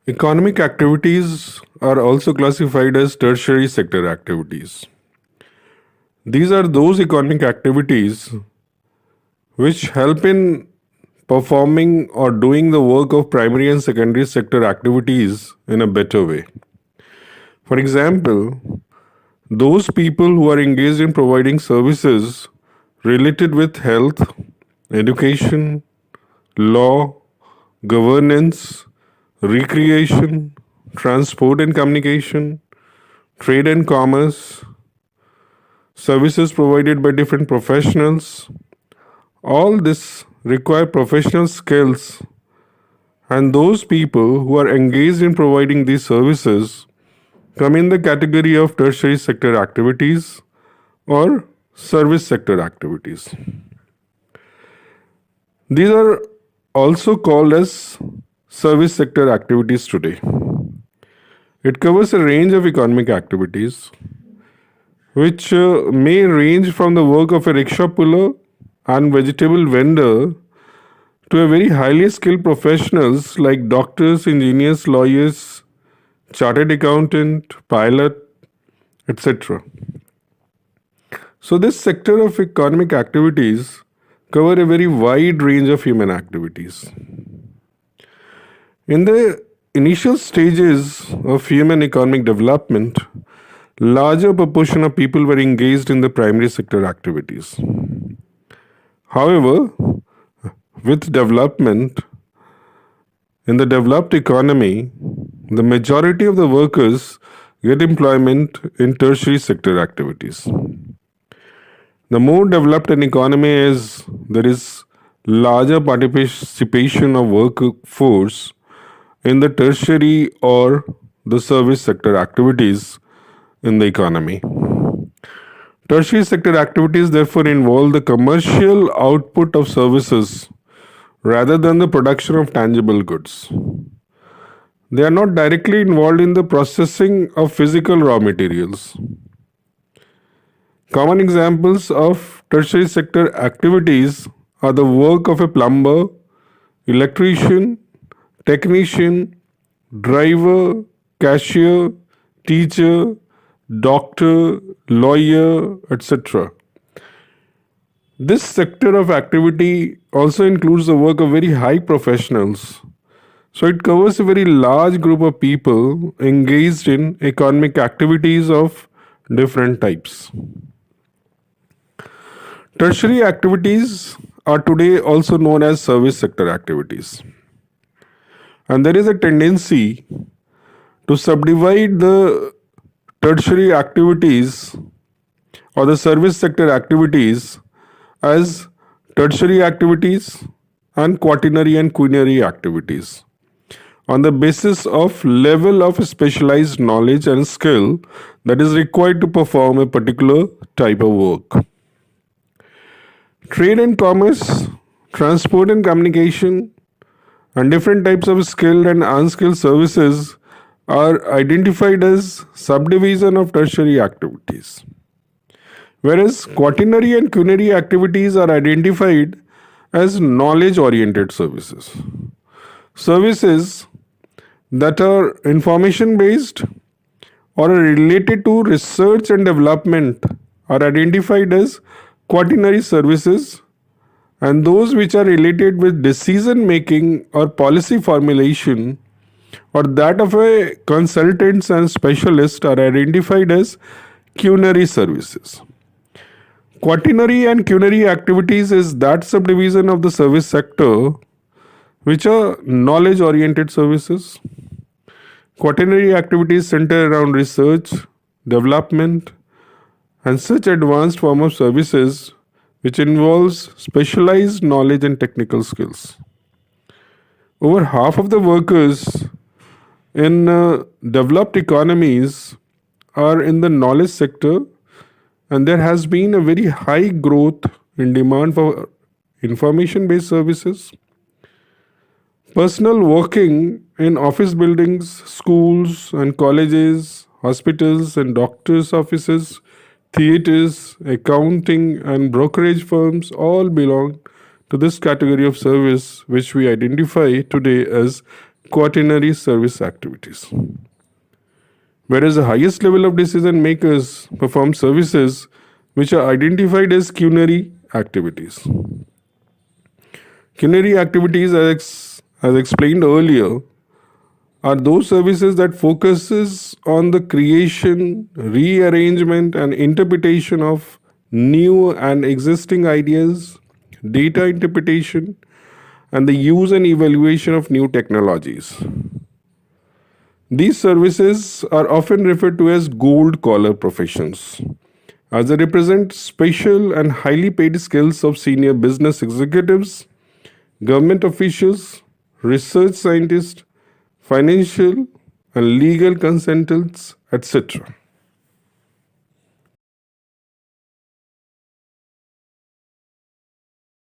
Economic activities are also classified as tertiary sector activities. These are those economic activities which help in performing or doing the work of primary and secondary sector activities in a better way. For example, those people who are engaged in providing services related with health, education, law, governance, recreation, transport and communication, trade and commerce, services provided by different professionals, all this require professional skills, and those people who are engaged in providing these services come in the category of tertiary sector activities or service sector activities. These are also called as service sector activities today. It covers a range of economic activities which may range from the work of a rickshaw puller and vegetable vendor to a very highly skilled professionals like doctors, engineers, lawyers, chartered accountant, pilot, etc. So this sector of economic activities cover a very wide range of human activities. In the initial stages of human economic development, larger proportion of people were engaged in the primary sector activities. However, with development in the developed economy, the majority of the workers get employment in tertiary sector activities. The more developed an economy is, there is larger participation of workforce in the tertiary or the service sector activities in the economy. Tertiary sector activities therefore involve the commercial output of services rather than the production of tangible goods. They are not directly involved in the processing of physical raw materials. Common examples of tertiary sector activities are the work of a plumber, electrician, technician, driver, cashier, teacher, doctor, lawyer, etc. This sector of activity also includes the work of very high professionals. So it covers a very large group of people engaged in economic activities of different types. Tertiary activities are today also known as service sector activities. And there is a tendency to subdivide the tertiary activities or the service sector activities as tertiary activities and quaternary and quinary activities on the basis of level of specialized knowledge and skill that is required to perform a particular type of work. Trade and commerce, transport and communication, and different types of skilled and unskilled services are identified as subdivision of tertiary activities. Whereas quaternary and quinary activities are identified as knowledge oriented services. Services that are information based or are related to research and development are identified as quaternary services, and those which are related with decision making or policy formulation or that of a consultants and specialists are identified as quinary services. Quaternary and quinary activities is that subdivision of the service sector which are knowledge oriented services. Quaternary activities center around research, development, and such advanced form of services which involves specialized knowledge and technical skills. Over half of the workers in developed economies are in the knowledge sector, and there has been a very high growth in demand for information based services. Personnel working in office buildings, schools and colleges, hospitals and doctors' offices, theatres, accounting and brokerage firms all belong to this category of service which we identify today as quaternary service activities. Whereas the highest level of decision makers perform services which are identified as quinary activities. Quinary activities, as explained earlier, are those services that focuses on the creation, rearrangement and interpretation of new and existing ideas, data interpretation, and the use and evaluation of new technologies. These services are often referred to as gold collar professions, as they represent special and highly paid skills of senior business executives, government officials, research scientists, financial and legal consultants, etc.